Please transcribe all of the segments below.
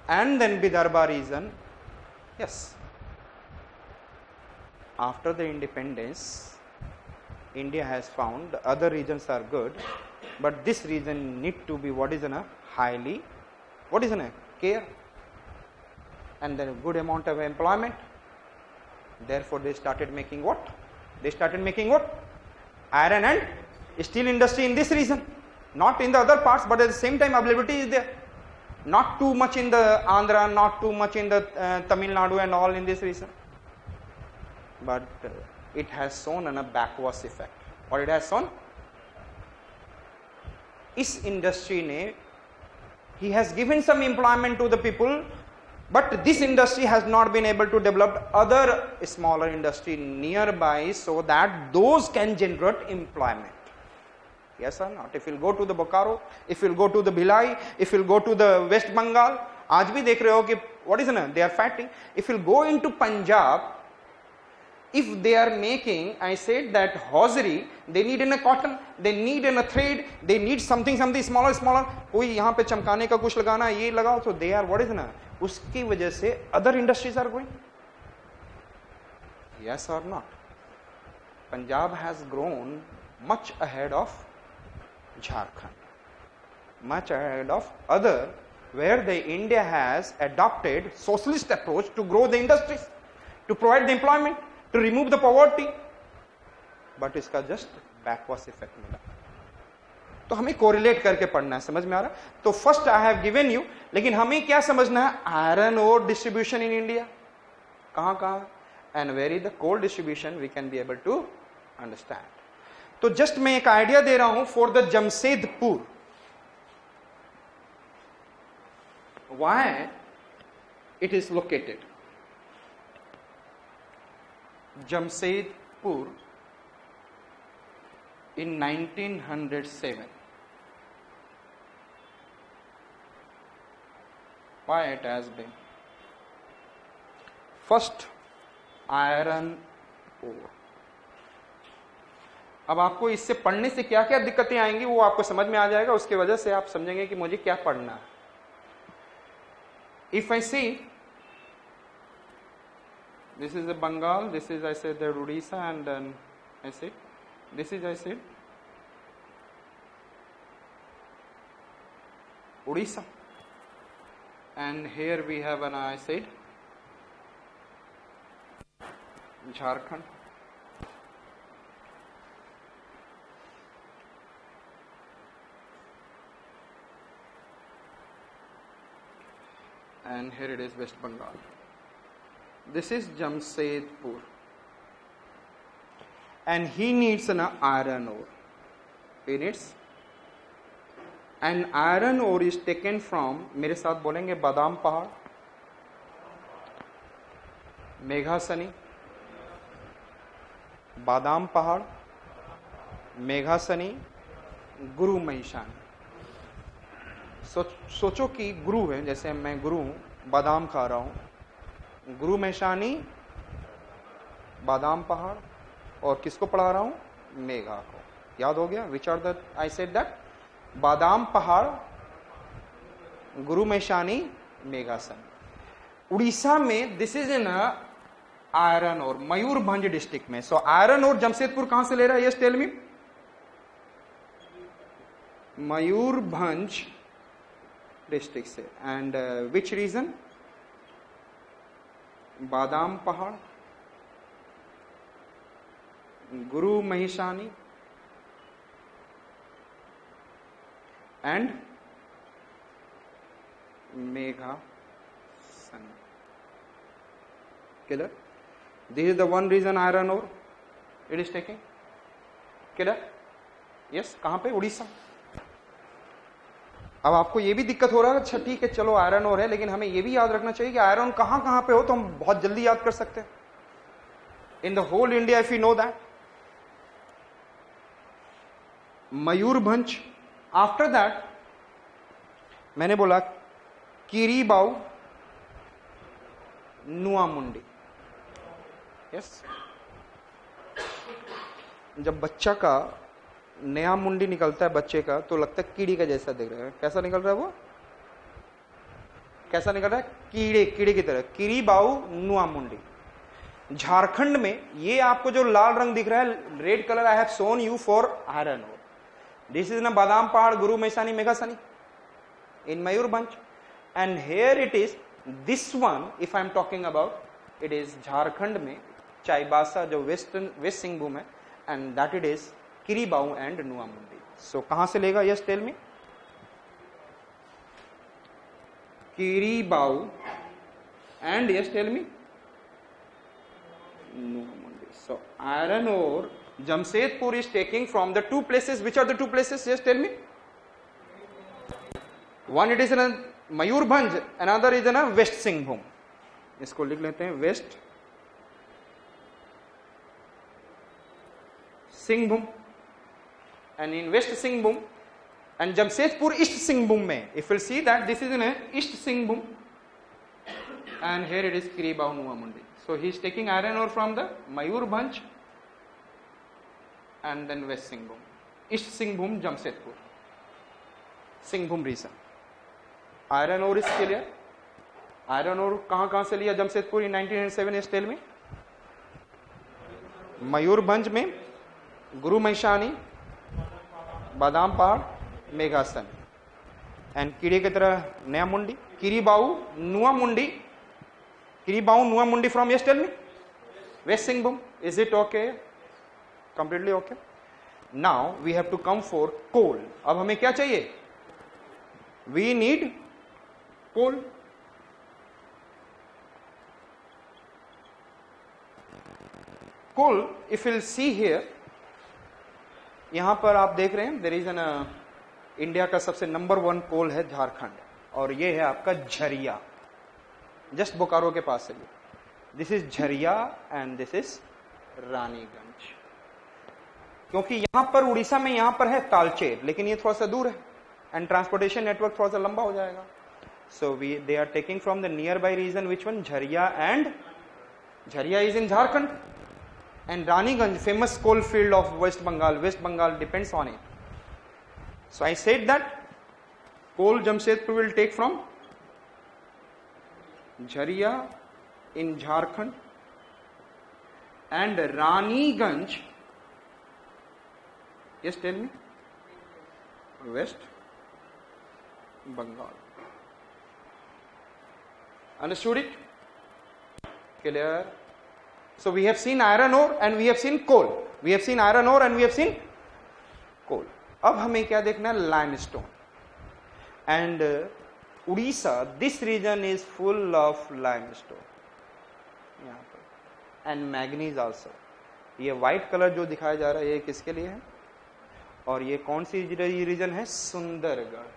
and then Vidarbha region. Yes, after the independence, India has found the other regions are good, but this region need to be what is in a highly, what is in a care, and then a good amount of employment. Therefore, they started making what? They started making what? Iron and steel industry in this region, not in the other parts, but at the same time availability is there. Not too much in the Andhra, not too much in the Tamil Nadu and all in this region. But it has shown a backwards effect. What it has shown? इस industry ने, he has given some employment to the people, but this industry has not been able to develop other smaller industry nearby so that those can generate employment. Yes or not? If you'll go to the Bokaro, if you'll go to the Bhilai, if you'll go to the West Bengal, आज भी देख रहे हो कि what is it? They are fighting. If you'll go into Punjab, if they are making, I said that hosiery, they need in a cotton, they need in a thread, they need something smaller. कोई यहाँ पे चमकाने का कुछ लगाना, ये लगाओ, so they are what is it? उसकी वजह से other industries are going. Yes or not? Punjab has grown much ahead of Jharkhand, much ahead of other, where the India has adopted socialist approach to grow the industries, to provide the employment, to remove the poverty, but इसका just backwards effect मिला. तो हमें correlate करके पढ़ना है, समझ में आ रहा? तो first I have given you, लेकिन हमें क्या समझना है? Iron ore distribution in India कहां and where is the coal distribution we can be able to understand. तो जस्ट मैं एक आइडिया दे रहा हूं for the Jamshedpur. Why it is located? Jamshedpur in 1907. Why it has been? First, iron ore. अब आपको इससे पढ़ने से क्या क्या दिक्कतें आएंगी वो आपको समझ में आ जाएगा, उसकी वजह से आप समझेंगे कि मुझे क्या पढ़ना है. If I see, this is the Bengal, this is I said the Odisha, and then I say this is I said Odisha, and here we have an I said Jharkhand, and here it is West Bengal. This is Jamshedpur, and he needs an iron ore. He needs, and iron ore is taken from, मेरे साथ बोलेंगे, बादाम पहाड़, मेघासनी, बादाम पहाड़, मेघासनी, गुरु महिषानी. सोचो कि गुरु है, जैसे मैं गुरु हूं, बादाम खा रहा हूं, गुरु महिषानी, बादाम पहाड़, और किसको पढ़ा रहा हूं? मेघा को. याद हो गया? Which are the, I said that बादाम पहाड़, गुरु महिषानी, मेघासन. उड़ीसा में दिस इज इन आयरन और मयूरभंज डिस्ट्रिक्ट में. सो आयरन और जमशेदपुर कहां से ले रहा है? Yes tell me. Mayurbhanj district से. And which region? बादाम पहाड़, गुरु महिषानी, and Meghasan. Clear? This is the one reason iron ore it is taking. Clear? Yes. कहां पे? उड़ीसा. अब आपको ये भी दिक्कत हो रहा है, अच्छा ठीक है चलो आयरन ओर है, लेकिन हमें ये भी याद रखना चाहिए कि आयरन कहां कहां पे हो तो हम बहुत जल्दी याद कर सकते हैं. In the whole India if you know that. Mayurbhanj. After that मैंने बोला किरीबाऊ, नुआमुंडी. यस. जब बच्चा का नया मुंडी निकलता है बच्चे का तो लगता है कीड़ी का जैसा दिख रहा है. कैसा निकल रहा है वो? कैसा निकल रहा है, कीड़े कीड़े की तरह, किरीबाऊ नुआमुंडी। झारखंड में ये आपको जो लाल रंग दिख रहा है, red colour, I have shown you for iron ore. This is the Badam पहाड़, Guru Maisani, Meghasani in Mayurbhanj, and here it is this one if I am talking about, it is Jharkhand में चाईबासा जो वेस्ट सिंहभूम है, and that it is Kiriburu and Noamundi. So कहां से लेगा, yes tell me, Kiriburu and yes tell me Nuamundi. So iron ore Jamshedpur is taking from the two places. Which are the two places? Just tell me. One it is in a Mayurbhanj, another is in a West Singhbhum. इसको लिख लेते हैं West Singhbhum, and in West Singhbhum and Jamshedpur East Singhbhum में, if you see that this is in a East Singhbhum, and here it is Kiribau Nuamundi. So he is taking iron ore from the Mayurbhanj and then West Singhbhum, East Singhbhum, Jamshedpur, Singhbhum region. Iron ore is clear. Iron ore कहाँ से लिया Jamshedpur in 1907? Yes, tell me. Mayurbhanj में, गुरु मैशानी, बादाम पहाड़, मेघासन, and कीड़े की तरह नया मुंडी, किरीबाऊ नुआमुंडी, Kiribau Nuamundi from, yes, tell me, West Singhbhum. Is it okay? Completely okay. Now we have to come for coal. अब हमें क्या चाहिए? We need coal. Coal, if you'll see here, यहां पर आप देख रहे हैं, there is an इंडिया का सबसे नंबर 1 कोल है झारखंड, और ये है आपका झरिया, जस्ट बोकारो के पास है ये। This is Jharia and this is Raniganj. क्योंकि यहां पर उड़ीसा में यहां पर है तालचेर, लेकिन ये थोड़ा सा दूर है एंड ट्रांसपोर्टेशन नेटवर्क थोड़ा सा लंबा हो जाएगा। So they are taking from the near by region, which one, Jharia, and Jharia is in Jharkhand, and Raniganj famous coal field of west Bengal, west Bengal depends on it. So I said that coal Jamshedpur will take from Jharia in Jharkhand and Raniganj, yes, tell me, West Bengal. Understood it? Clear? So we have seen iron ore and we have seen coal. We have seen iron ore and we have seen coal. अब हमें क्या देखना है? Limestone. And Odisha, this region is full of limestone यहाँ पर, and manganese also. ये white color जो दिखाया जा रहा है ये किसके लिए है, और ये कौन सी रीजन है? सुंदरगढ़,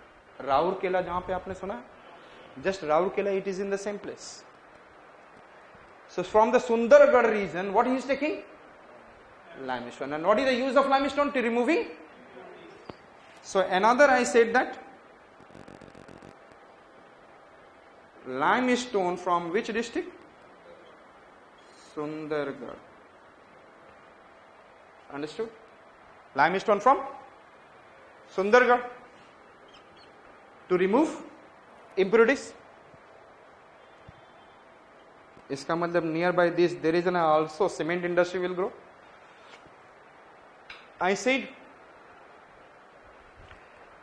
राउरकेला, जहां पे आपने सुना, just Raurkela, it is in the same place. So from the Sundargarh region, what he is taking? Limestone. And what is the use of limestone? To removing. So another, I said that limestone from which district? Sundargarh. Understood? Limestone from Sundargarh to remove impurities. इसका मतलब near by this there is an also cement industry will grow. I said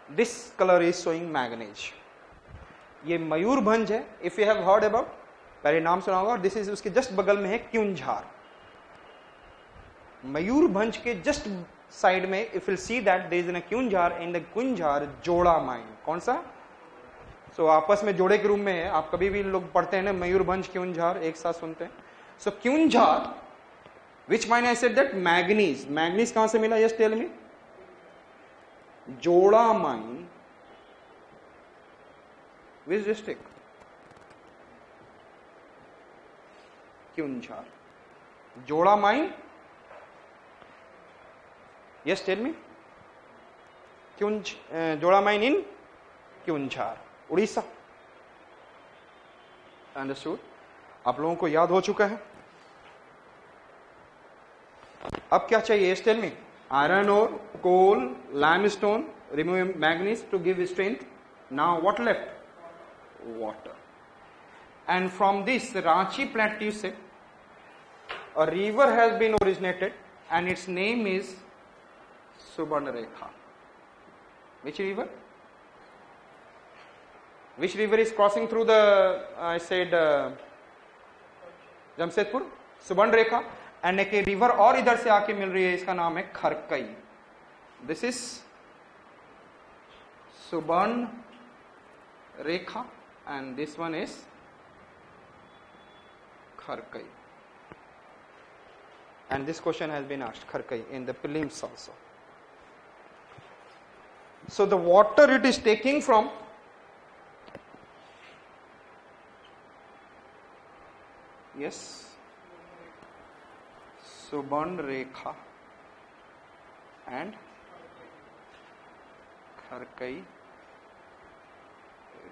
this color is showing manganese. ये मयूरभंज है, if you have heard about, पहले नाम सुना होगा, और this is उसके जस्ट बगल में है क्यूंझार। मयूरभंज के जस्ट साइड में if you see that there is in Keonjhar, in the Keonjhar Joda mine. कौन सा? सो आपस में जोड़े के रूप में है, आप कभी भी लोग पढ़ते हैं ना मयूरभंज क्यूंझार, एक साथ सुनते हैं। So Keonjhar, which mine I said that manganese. Manganese कहां से मिला? Yes tell me. Joda mine, which district? Keonjhar. Joda mine, yes, tell me. Joda mine in Keonjhar, Odisha. Understood? आप लोगों को याद हो चुका है। अब क्या चाहिए? yes, tell me. Iron ore, coal, limestone, remove manganese to give strength. Now what left? Water. and from this Ranchi plateau se a river has been originated and its name is Subarnarekha. Which river? Which river is crossing through the, I said, Jamshedpur? Subarnarekha. And एक river और इधर से आके मिल रही है, इसका नाम है Kharkai. This is Subarnarekha and this one is Kharkai. And this question has been asked, Kharkai, in the prelims also. So the water it is taking from Subarnarekha and Kharkai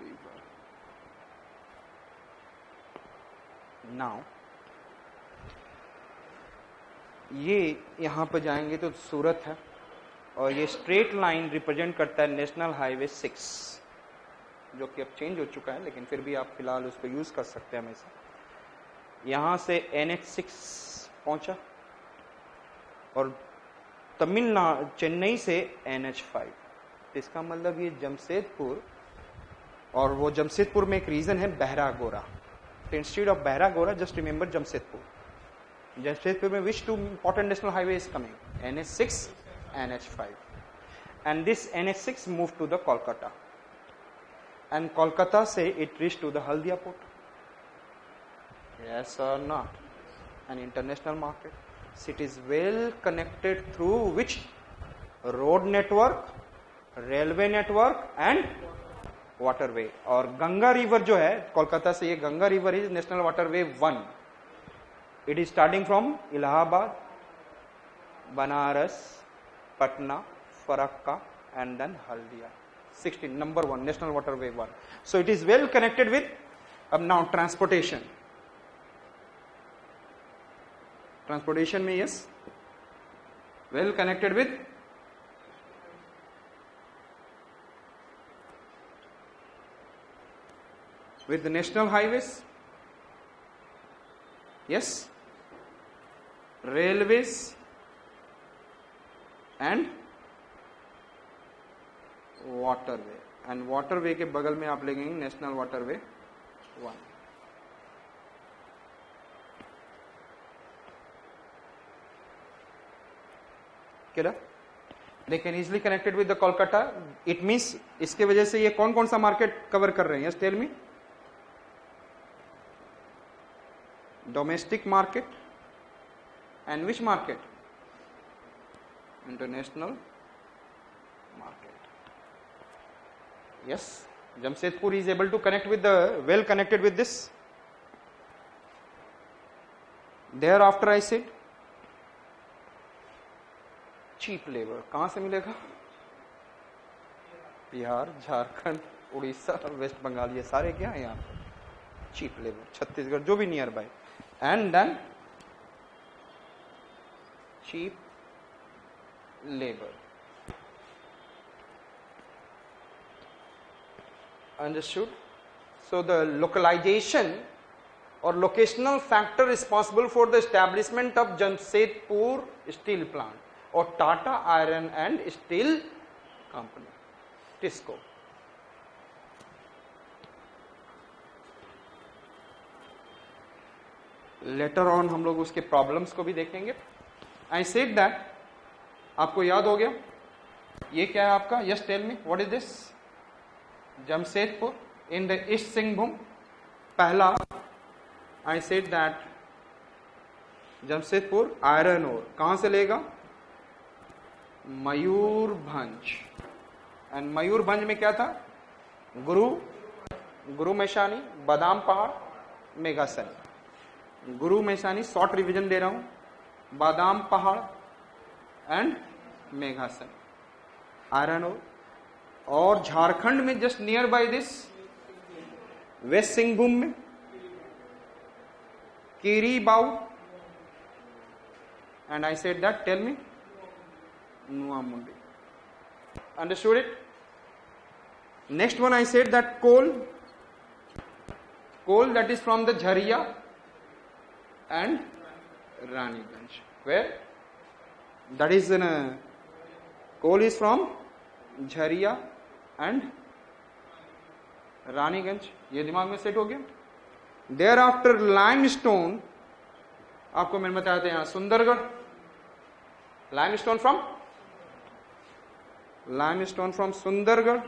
river. Now ये यहाँ पर जाएंगे तो सूरत है और ये straight line represent करता है नेशनल हाईवे 6 जो कि अब चेंज हो चुका है, लेकिन फिर भी आप फिलहाल उसको यूज कर सकते हैं हमेशा. यहाँ से NH6 पहुंचा और तमिलनाडु चेन्नई से NH5. इसका मतलब ये जमशेदपुर, और वो जमशेदपुर में एक रीजन है बहरागोरा. तो institute of Baharagora just remember Jamshedpur. Jamshedpur में which two important national highway is coming? NH6, NH5. And this NH6 moved to the Kolkata. And Kolkata say it reached to the Haldia port. Yes or not? An international market. So it is well connected through which? Road network, railway network and waterway. और Ganga river जो है कोलकाता से, ये Ganga river is national waterway 1. It is starting from Allahabad, Banaras, Patna, Farakka and then Haldia. 16, number 1, national waterway 1. So it is well connected with now transportation. Transportation में yes, well connected with the national highways, yes, railways and waterway. And waterway के बगल में आप लेंगे national waterway 1. They can easily connected with the Kolkata. It means इसके वजह से ये कौन कौन सा मार्केट कवर कर रहे हैं? Yes, tell me. Domestic market and which market? International market. Yes, Jamshedpur is able to connect with the, well connected with this. Thereafter I said cheap labor. कहाँ से मिलेगा? बिहार, झारखंड, उड़ीसा, वेस्ट बंगाल, ये सारे क्या है यहाँ? cheap labor. छत्तीसगढ़, जो भी near by. And then cheap labor. Understood? So the localization or locational factor responsible for the establishment of Jamshedpur steel plant or Tata Iron and Steel Company, TISCO. Later on हम लोग उसके problems को भी देखेंगे. आई said that, आपको याद हो गया ये क्या है आपका? Yes tell me what is this? Jamshedpur in the east Singhbhum. पहला I said that Jamshedpur iron ore कहां से लेगा? मयूरभंज. एंड मयूरभंज में क्या था? गुरु मैशानी, बादाम पहाड़, मेघासन. गुरु मैसानी, शॉर्ट रिवीजन दे रहा हूं, बादाम पहाड़ एंड मेघासन, आयरन ओर. और झारखंड में just near by this west Singhbhum में Kiriburu. And I said that, tell me, Noamundi. Understood it? Next one I said that coal coal that is from the Jharia and Raniganj. Where? That is in coal is from Jharia and Raniganj. ये दिमाग में set हो गया. Thereafter limestone आपको मैंने बताया था यहाँ Sundargarh. Limestone from Sundargarh.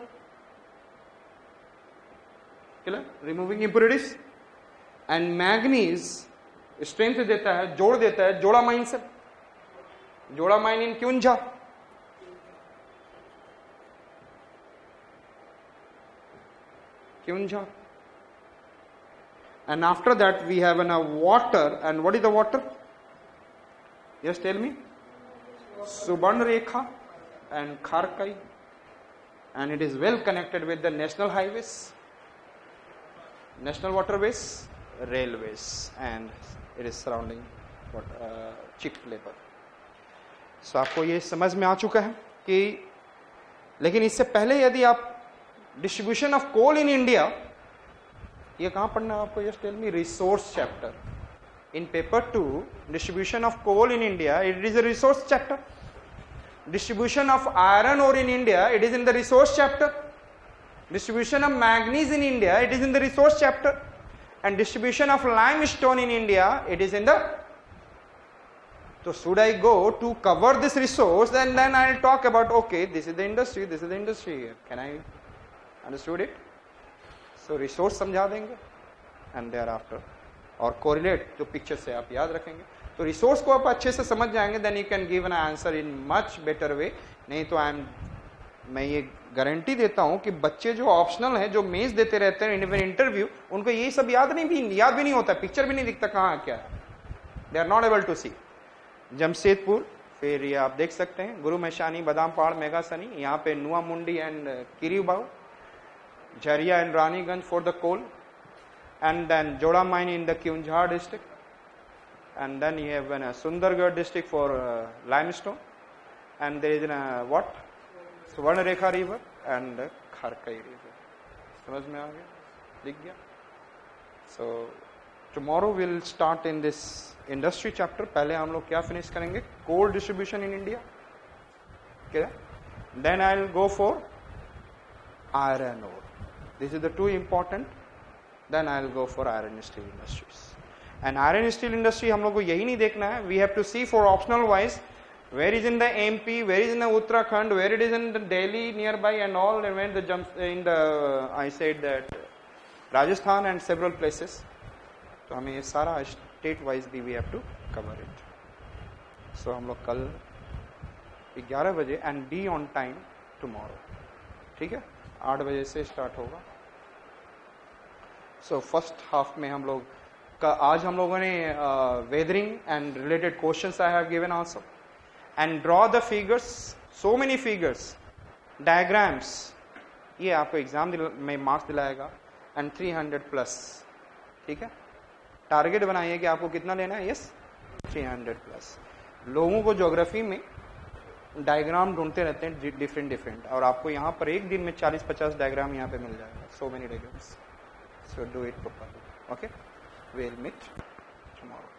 Clear? Removing impurities. And manganese strength देता है, जोड़ देता है जोड़ा माइन से. जोड़ा mine in Kyunjha. And after that we have a water. And what is the water? Yes, tell me. Subarnarekha and Kharkai. And it is well connected with the national highways, national waterways, railways, and it is surrounding cheap labor. So आपको ये समझ में आ चुका है कि, लेकिन इससे पहले यदि आप distribution of coal in India, ये कहाँ पढ़ना है आपको? Yes tell me. Resource chapter in paper 2. Distribution of coal in India, it is a resource chapter. Distribution of iron ore in India, it is in the resource chapter. Distribution of manganese in India, it is in the resource chapter. And distribution of limestone in India, it is in the. So should I go to cover this resource, and then I'll talk about, okay, this is the industry here. Can I understood it? So resource समझा देंगे and thereafter और correlate जो picture से आप याद रखेंगे. तो resource को आप अच्छे से समझ जाएंगे, then you can give an answer in much better way. नहीं तो मैं ये गारंटी देता हूं कि बच्चे जो ऑप्शनल हैं, जो मेंस देते रहते हैं इंटरव्यू, उनको ये सब याद भी नहीं होता, पिक्चर भी नहीं दिखता कहाँ क्या है. They are not able to see. Jamshedpur, फिर ये आप देख सकते हैं गुरु मैशानी, बादाम पहाड़, मेगासनी, यहाँ पे Noamundi and Kiriburu, Jharia and Raniganj for the coal, and then Joda mine in the Keonjhar district. And then you have a Sundargarh district for limestone, and there is what? Subarnarekha river and Kharkai river. समझ में आ गया? दिख गया? So tomorrow we'll start in this industry chapter. पहले हम लोग क्या finish करेंगे? Coal distribution in India. Okay? Then I'll go for iron ore. This is the two important. Then I'll go for iron steel industries. And iron steel industry हम लोग को यही नहीं देखना है. We have to see for optional wise where is in the MP, where is in the Uttarakhand, where it is in the Delhi nearby and all, and when the jumps in the I said that Rajasthan and several places. तो हमें ये सारा state wise भी we have to cover it. So हम लोग कल 11 बजे and be on time tomorrow. ठीक है? 8 बजे से start होगा. So first half में हम लोग आज हम लोगों ने weathering and related questions I have given also, and draw the figures, so many figures, diagrams. ये आपको एग्जाम में मार्क्स दिलाएगा एंड 300 प्लस. ठीक है? टारगेट बनाइए कि आपको कितना लेना है. Yes, 300 plus. लोगों को ज्योग्राफी में डायग्राम ढूंढते रहते हैं डिफरेंट, और आपको यहाँ पर एक दिन में 40-50 डायग्राम यहाँ पे मिल जाएगा. So many diagrams. So do it properly. Okay, we'll meet tomorrow.